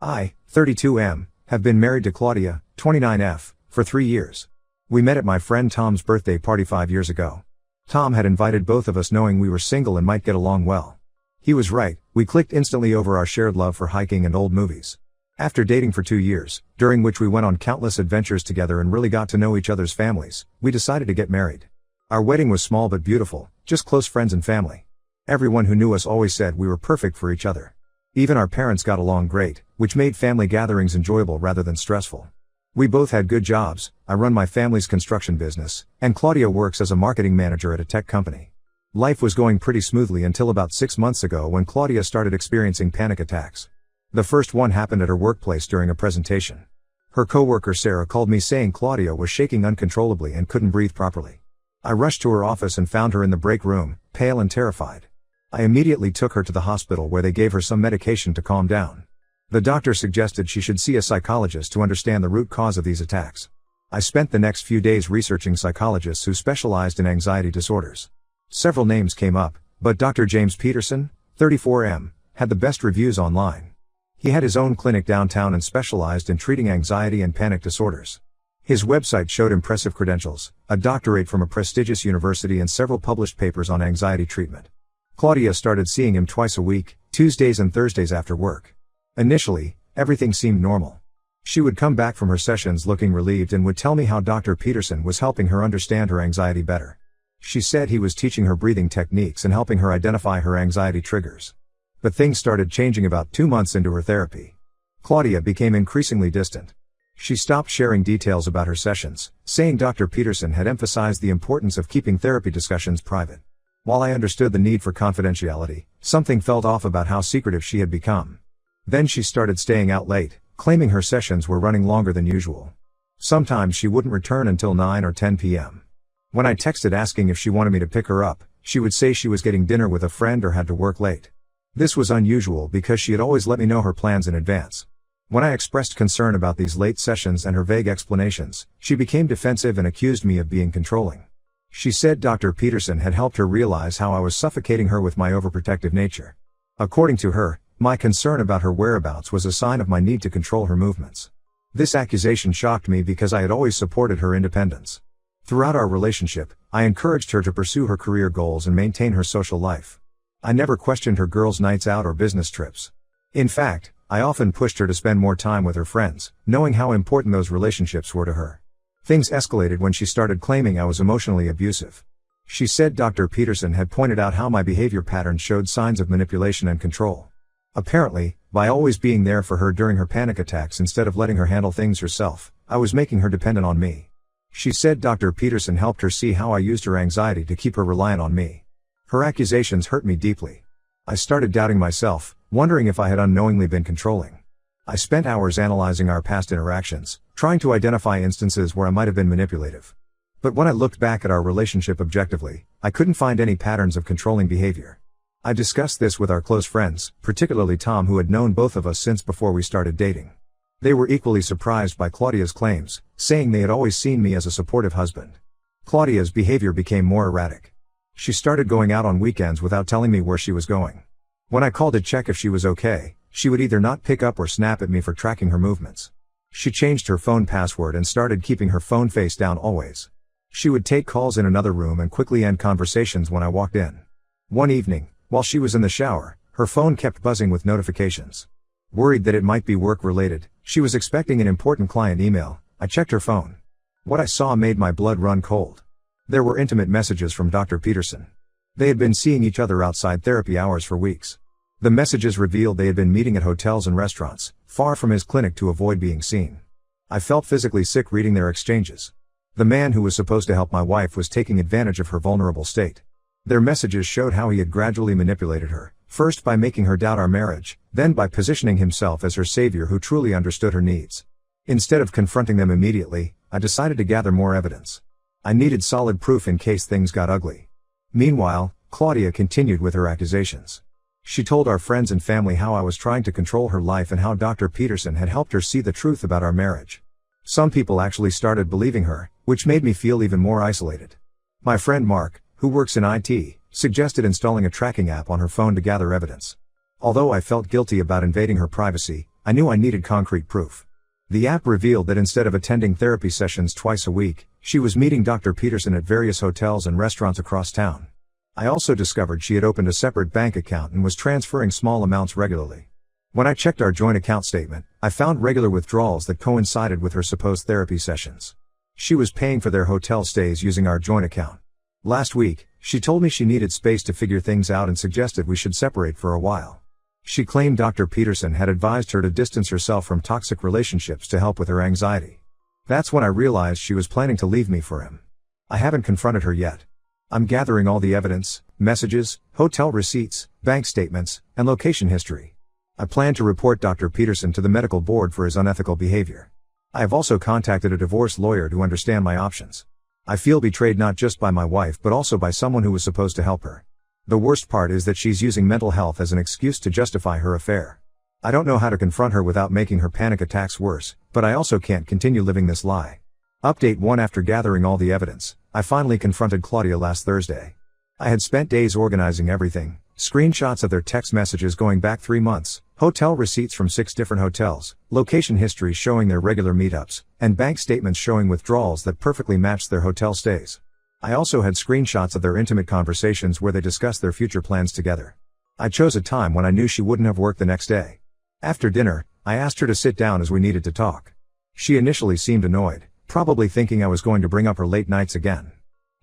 I, 32M, have been married to Claudia, 29F, for 3 years. We met at my friend Tom's birthday party 5 years ago. Tom had invited both of us knowing we were single and might get along well. He was right, we clicked instantly over our shared love for hiking and old movies. After dating for 2 years, during which we went on countless adventures together and really got to know each other's families, we decided to get married. Our wedding was small but beautiful, just close friends and family. Everyone who knew us always said we were perfect for each other. Even our parents got along great, which made family gatherings enjoyable rather than stressful. We both had good jobs. I run my family's construction business, and Claudia works as a marketing manager at a tech company. Life was going pretty smoothly until about 6 months ago when Claudia started experiencing panic attacks. The first one happened at her workplace during a presentation. Her coworker Sarah called me saying Claudia was shaking uncontrollably and couldn't breathe properly. I rushed to her office and found her in the break room, pale and terrified. I immediately took her to the hospital where they gave her some medication to calm down. The doctor suggested she should see a psychologist to understand the root cause of these attacks. I spent the next few days researching psychologists who specialized in anxiety disorders. Several names came up, but Dr. James Peterson, 34M, had the best reviews online. He had his own clinic downtown and specialized in treating anxiety and panic disorders. His website showed impressive credentials, a doctorate from a prestigious university and several published papers on anxiety treatment. Claudia started seeing him twice a week, Tuesdays and Thursdays after work. Initially, everything seemed normal. She would come back from her sessions looking relieved and would tell me how Dr. Peterson was helping her understand her anxiety better. She said he was teaching her breathing techniques and helping her identify her anxiety triggers. But things started changing about 2 months into her therapy. Claudia became increasingly distant. She stopped sharing details about her sessions, saying Dr. Peterson had emphasized the importance of keeping therapy discussions private. While I understood the need for confidentiality, something felt off about how secretive she had become. Then she started staying out late, claiming her sessions were running longer than usual. Sometimes she wouldn't return until 9 or 10 p.m. When I texted asking if she wanted me to pick her up, she would say she was getting dinner with a friend or had to work late. This was unusual because she had always let me know her plans in advance. When I expressed concern about these late sessions and her vague explanations, she became defensive and accused me of being controlling. She said Dr. Peterson had helped her realize how I was suffocating her with my overprotective nature. According to her, my concern about her whereabouts was a sign of my need to control her movements. This accusation shocked me because I had always supported her independence. Throughout our relationship, I encouraged her to pursue her career goals and maintain her social life. I never questioned her girls' nights out or business trips. In fact, I often pushed her to spend more time with her friends, knowing how important those relationships were to her. Things escalated when she started claiming I was emotionally abusive. She said Dr. Peterson had pointed out how my behavior patterns showed signs of manipulation and control. Apparently, by always being there for her during her panic attacks instead of letting her handle things herself, I was making her dependent on me. She said Dr. Peterson helped her see how I used her anxiety to keep her reliant on me. Her accusations hurt me deeply. I started doubting myself, wondering if I had unknowingly been controlling. I spent hours analyzing our past interactions, trying to identify instances where I might have been manipulative. But when I looked back at our relationship objectively, I couldn't find any patterns of controlling behavior. I discussed this with our close friends, particularly Tom, who had known both of us since before we started dating. They were equally surprised by Claudia's claims, saying they had always seen me as a supportive husband. Claudia's behavior became more erratic. She started going out on weekends without telling me where she was going. When I called to check if she was okay, she would either not pick up or snap at me for tracking her movements. She changed her phone password and started keeping her phone face down always. She would take calls in another room and quickly end conversations when I walked in. One evening, while she was in the shower, her phone kept buzzing with notifications. Worried that it might be work-related, she was expecting an important client email. I checked her phone. What I saw made my blood run cold. There were intimate messages from Dr. Peterson. They had been seeing each other outside therapy hours for weeks. The messages revealed they had been meeting at hotels and restaurants, far from his clinic to avoid being seen. I felt physically sick reading their exchanges. The man who was supposed to help my wife was taking advantage of her vulnerable state. Their messages showed how he had gradually manipulated her, first by making her doubt our marriage, then by positioning himself as her savior who truly understood her needs. Instead of confronting them immediately, I decided to gather more evidence. I needed solid proof in case things got ugly. Meanwhile, Claudia continued with her accusations. She told our friends and family how I was trying to control her life and how Dr. Peterson had helped her see the truth about our marriage. Some people actually started believing her, which made me feel even more isolated. My friend Mark, who works in IT, suggested installing a tracking app on her phone to gather evidence. Although I felt guilty about invading her privacy, I knew I needed concrete proof. The app revealed that instead of attending therapy sessions twice a week, she was meeting Dr. Peterson at various hotels and restaurants across town. I also discovered she had opened a separate bank account and was transferring small amounts regularly. When I checked our joint account statement, I found regular withdrawals that coincided with her supposed therapy sessions. She was paying for their hotel stays using our joint account. Last week, she told me she needed space to figure things out and suggested we should separate for a while. She claimed Dr. Peterson had advised her to distance herself from toxic relationships to help with her anxiety. That's when I realized she was planning to leave me for him. I haven't confronted her yet. I'm gathering all the evidence, messages, hotel receipts, bank statements, and location history. I plan to report Dr. Peterson to the medical board for his unethical behavior. I have also contacted a divorce lawyer to understand my options. I feel betrayed not just by my wife but also by someone who was supposed to help her. The worst part is that she's using mental health as an excuse to justify her affair. I don't know how to confront her without making her panic attacks worse, but I also can't continue living this lie. Update 1. After gathering all the evidence, I finally confronted Claudia last Thursday. I had spent days organizing everything, screenshots of their text messages going back 3 months, hotel receipts from 6 different hotels, location history showing their regular meetups, and bank statements showing withdrawals that perfectly matched their hotel stays. I also had screenshots of their intimate conversations where they discussed their future plans together. I chose a time when I knew she wouldn't have work the next day. After dinner, I asked her to sit down as we needed to talk. She initially seemed annoyed, probably thinking I was going to bring up her late nights again.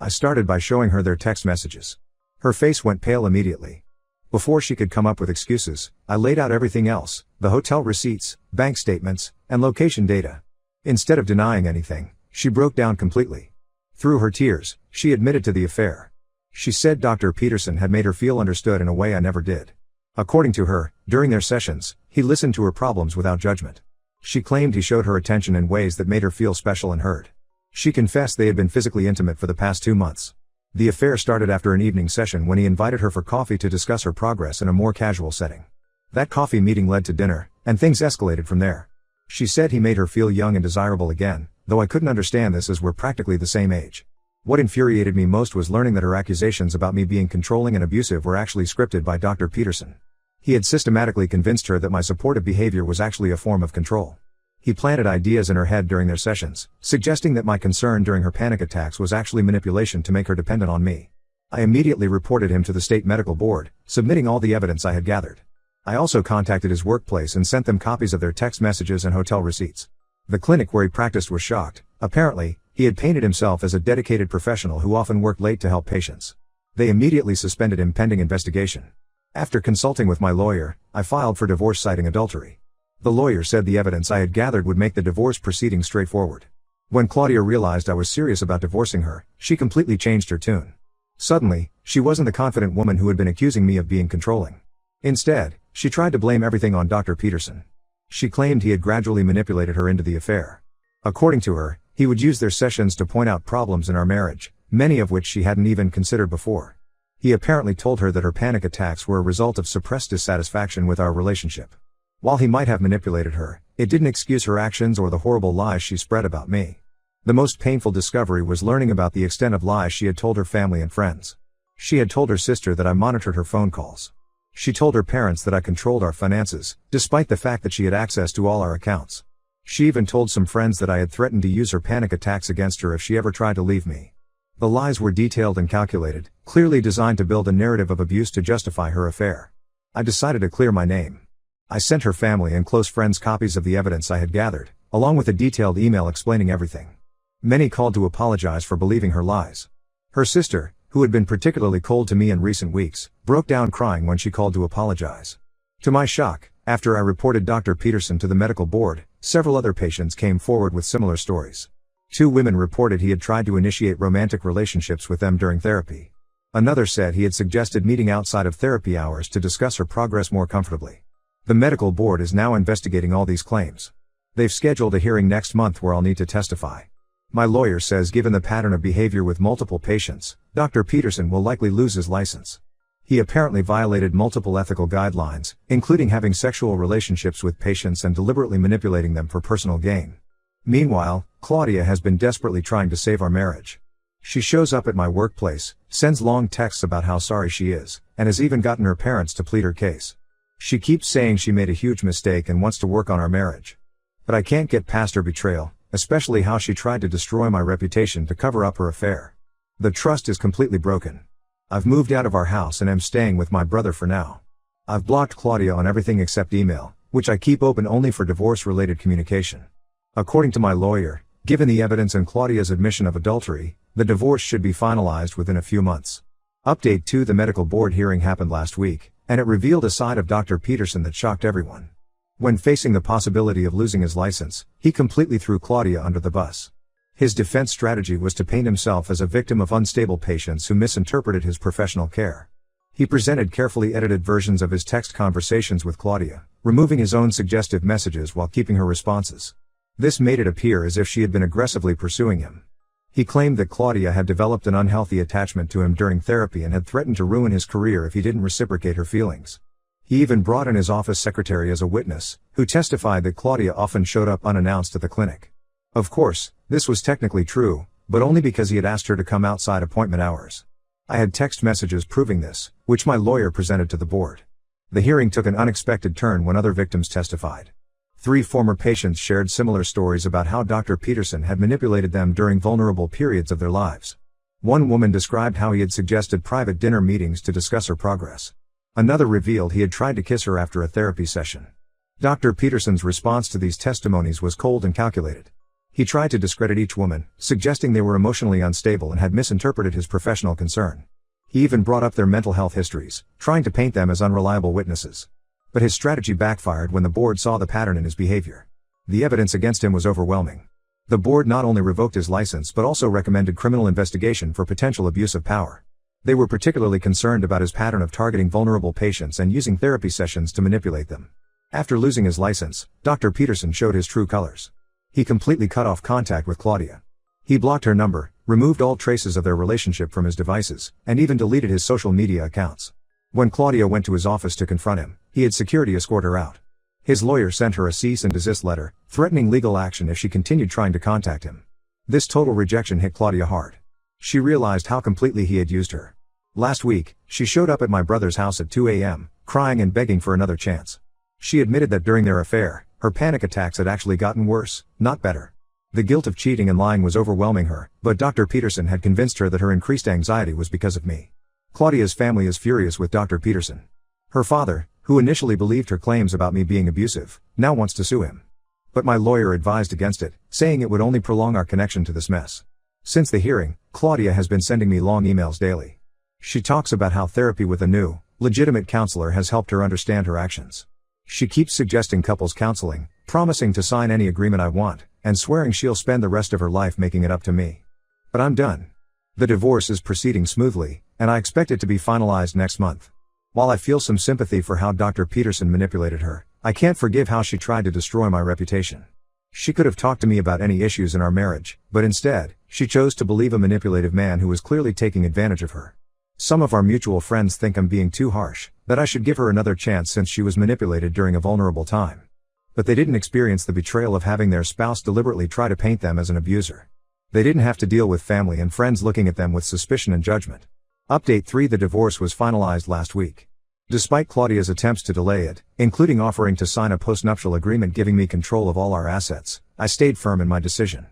I started by showing her their text messages. Her face went pale immediately. Before she could come up with excuses, I laid out everything else, the hotel receipts, bank statements, and location data. Instead of denying anything, she broke down completely. Through her tears, she admitted to the affair. She said Dr. Peterson had made her feel understood in a way I never did. According to her, during their sessions, he listened to her problems without judgment. She claimed he showed her attention in ways that made her feel special and heard. She confessed they had been physically intimate for the past 2 months. The affair started after an evening session when he invited her for coffee to discuss her progress in a more casual setting. That coffee meeting led to dinner, and things escalated from there. She said he made her feel young and desirable again, though I couldn't understand this as we're practically the same age. What infuriated me most was learning that her accusations about me being controlling and abusive were actually scripted by Dr. Peterson. He had systematically convinced her that my supportive behavior was actually a form of control. He planted ideas in her head during their sessions, suggesting that my concern during her panic attacks was actually manipulation to make her dependent on me. I immediately reported him to the state medical board, submitting all the evidence I had gathered. I also contacted his workplace and sent them copies of their text messages and hotel receipts. The clinic where he practiced was shocked. Apparently, he had painted himself as a dedicated professional who often worked late to help patients. They immediately suspended him pending investigation. After consulting with my lawyer, I filed for divorce citing adultery. The lawyer said the evidence I had gathered would make the divorce proceeding straightforward. When Claudia realized I was serious about divorcing her, she completely changed her tune. Suddenly, she wasn't the confident woman who had been accusing me of being controlling. Instead, she tried to blame everything on Dr. Peterson. She claimed he had gradually manipulated her into the affair. According to her, he would use their sessions to point out problems in our marriage, many of which she hadn't even considered before. He apparently told her that her panic attacks were a result of suppressed dissatisfaction with our relationship. While he might have manipulated her, it didn't excuse her actions or the horrible lies she spread about me. The most painful discovery was learning about the extent of lies she had told her family and friends. She had told her sister that I monitored her phone calls. She told her parents that I controlled our finances, despite the fact that she had access to all our accounts. She even told some friends that I had threatened to use her panic attacks against her if she ever tried to leave me. The lies were detailed and calculated, clearly designed to build a narrative of abuse to justify her affair. I decided to clear my name. I sent her family and close friends copies of the evidence I had gathered, along with a detailed email explaining everything. Many called to apologize for believing her lies. Her sister, who had been particularly cold to me in recent weeks, broke down crying when she called to apologize. To my shock, after I reported Dr. Peterson to the medical board, several other patients came forward with similar stories. 2 women reported he had tried to initiate romantic relationships with them during therapy. Another said he had suggested meeting outside of therapy hours to discuss her progress more comfortably. The medical board is now investigating all these claims. They've scheduled a hearing next month where I'll need to testify. My lawyer says given the pattern of behavior with multiple patients, Dr. Peterson will likely lose his license. He apparently violated multiple ethical guidelines, including having sexual relationships with patients and deliberately manipulating them for personal gain. Meanwhile, Claudia has been desperately trying to save our marriage. She shows up at my workplace, sends long texts about how sorry she is, and has even gotten her parents to plead her case. She keeps saying she made a huge mistake and wants to work on our marriage. But I can't get past her betrayal, especially how she tried to destroy my reputation to cover up her affair. The trust is completely broken. I've moved out of our house and am staying with my brother for now. I've blocked Claudia on everything except email, which I keep open only for divorce-related communication. According to my lawyer, given the evidence and Claudia's admission of adultery, the divorce should be finalized within a few months. Update 2: The medical board hearing happened last week, and it revealed a side of Dr. Peterson that shocked everyone. When facing the possibility of losing his license, he completely threw Claudia under the bus. His defense strategy was to paint himself as a victim of unstable patients who misinterpreted his professional care. He presented carefully edited versions of his text conversations with Claudia, removing his own suggestive messages while keeping her responses. This made it appear as if she had been aggressively pursuing him. He claimed that Claudia had developed an unhealthy attachment to him during therapy and had threatened to ruin his career if he didn't reciprocate her feelings. He even brought in his office secretary as a witness, who testified that Claudia often showed up unannounced at the clinic. Of course, this was technically true, but only because he had asked her to come outside appointment hours. I had text messages proving this, which my lawyer presented to the board. The hearing took an unexpected turn when other victims testified. 3 former patients shared similar stories about how Dr. Peterson had manipulated them during vulnerable periods of their lives. One woman described how he had suggested private dinner meetings to discuss her progress. Another revealed he had tried to kiss her after a therapy session. Dr. Peterson's response to these testimonies was cold and calculated. He tried to discredit each woman, suggesting they were emotionally unstable and had misinterpreted his professional concern. He even brought up their mental health histories, trying to paint them as unreliable witnesses. But his strategy backfired when the board saw the pattern in his behavior. The evidence against him was overwhelming. The board not only revoked his license but also recommended criminal investigation for potential abuse of power. They were particularly concerned about his pattern of targeting vulnerable patients and using therapy sessions to manipulate them. After losing his license, Dr. Peterson showed his true colors. He completely cut off contact with Claudia. He blocked her number, removed all traces of their relationship from his devices, and even deleted his social media accounts. When Claudia went to his office to confront him, he had security escort her out. His lawyer sent her a cease and desist letter, threatening legal action if she continued trying to contact him. This total rejection hit Claudia hard. She realized how completely he had used her. Last week, she showed up at my brother's house at 2 a.m., crying and begging for another chance. She admitted that during their affair, her panic attacks had actually gotten worse, not better. The guilt of cheating and lying was overwhelming her, but Dr. Peterson had convinced her that her increased anxiety was because of me. Claudia's family is furious with Dr. Peterson. Her father, who initially believed her claims about me being abusive, now wants to sue him. But my lawyer advised against it, saying it would only prolong our connection to this mess. Since the hearing, Claudia has been sending me long emails daily. She talks about how therapy with a new, legitimate counselor has helped her understand her actions. She keeps suggesting couples counseling, promising to sign any agreement I want, and swearing she'll spend the rest of her life making it up to me. But I'm done. The divorce is proceeding smoothly, and I expect it to be finalized next month. While I feel some sympathy for how Dr. Peterson manipulated her, I can't forgive how she tried to destroy my reputation. She could have talked to me about any issues in our marriage, but instead, she chose to believe a manipulative man who was clearly taking advantage of her. Some of our mutual friends think I'm being too harsh, that I should give her another chance since she was manipulated during a vulnerable time. But they didn't experience the betrayal of having their spouse deliberately try to paint them as an abuser. They didn't have to deal with family and friends looking at them with suspicion and judgment. Update 3: The divorce was finalized last week. Despite Claudia's attempts to delay it, including offering to sign a postnuptial agreement giving me control of all our assets, I stayed firm in my decision.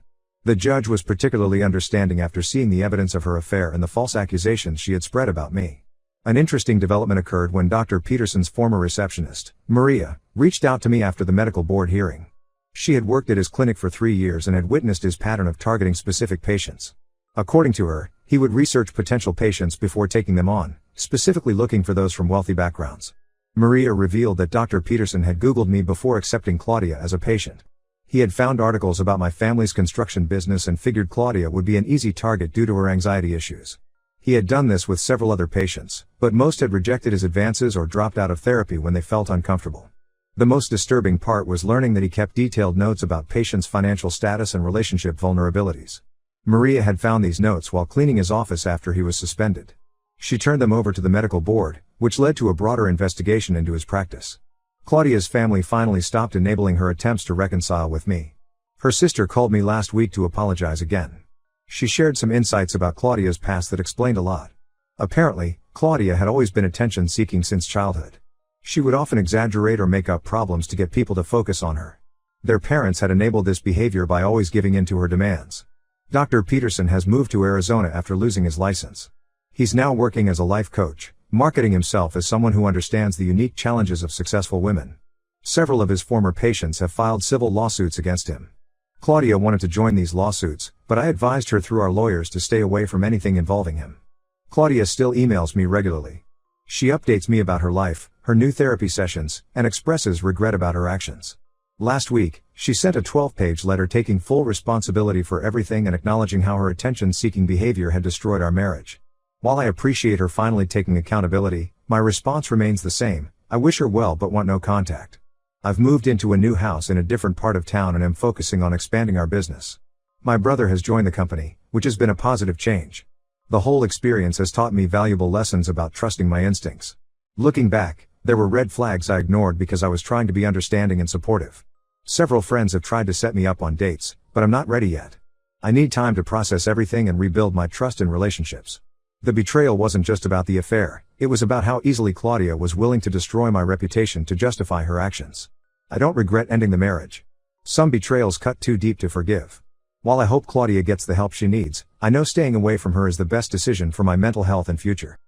The judge was particularly understanding after seeing the evidence of her affair and the false accusations she had spread about me. An interesting development occurred when Dr. Peterson's former receptionist, Maria, reached out to me after the medical board hearing. She had worked at his clinic for 3 years and had witnessed his pattern of targeting specific patients. According to her, he would research potential patients before taking them on, specifically looking for those from wealthy backgrounds. Maria revealed that Dr. Peterson had Googled me before accepting Claudia as a patient. He had found articles about my family's construction business and figured Claudia would be an easy target due to her anxiety issues. He had done this with several other patients, but most had rejected his advances or dropped out of therapy when they felt uncomfortable. The most disturbing part was learning that he kept detailed notes about patients' financial status and relationship vulnerabilities. Maria had found these notes while cleaning his office after he was suspended. She turned them over to the medical board, which led to a broader investigation into his practice. Claudia's family finally stopped enabling her attempts to reconcile with me. Her sister called me last week to apologize again. She shared some insights about Claudia's past that explained a lot. Apparently, Claudia had always been attention-seeking since childhood. She would often exaggerate or make up problems to get people to focus on her. Their parents had enabled this behavior by always giving in to her demands. Dr. Peterson has moved to Arizona after losing his license. He's now working as a life coach, marketing himself as someone who understands the unique challenges of successful women. Several of his former patients have filed civil lawsuits against him. Claudia wanted to join these lawsuits, but I advised her through our lawyers to stay away from anything involving him. Claudia still emails me regularly. She updates me about her life, her new therapy sessions, and expresses regret about her actions. Last week, she sent a 12-page letter taking full responsibility for everything and acknowledging how her attention-seeking behavior had destroyed our marriage. While I appreciate her finally taking accountability, my response remains the same: I wish her well but want no contact. I've moved into a new house in a different part of town and am focusing on expanding our business. My brother has joined the company, which has been a positive change. The whole experience has taught me valuable lessons about trusting my instincts. Looking back, there were red flags I ignored because I was trying to be understanding and supportive. Several friends have tried to set me up on dates, but I'm not ready yet. I need time to process everything and rebuild my trust in relationships. The betrayal wasn't just about the affair, it was about how easily Claudia was willing to destroy my reputation to justify her actions. I don't regret ending the marriage. Some betrayals cut too deep to forgive. While I hope Claudia gets the help she needs, I know staying away from her is the best decision for my mental health and future.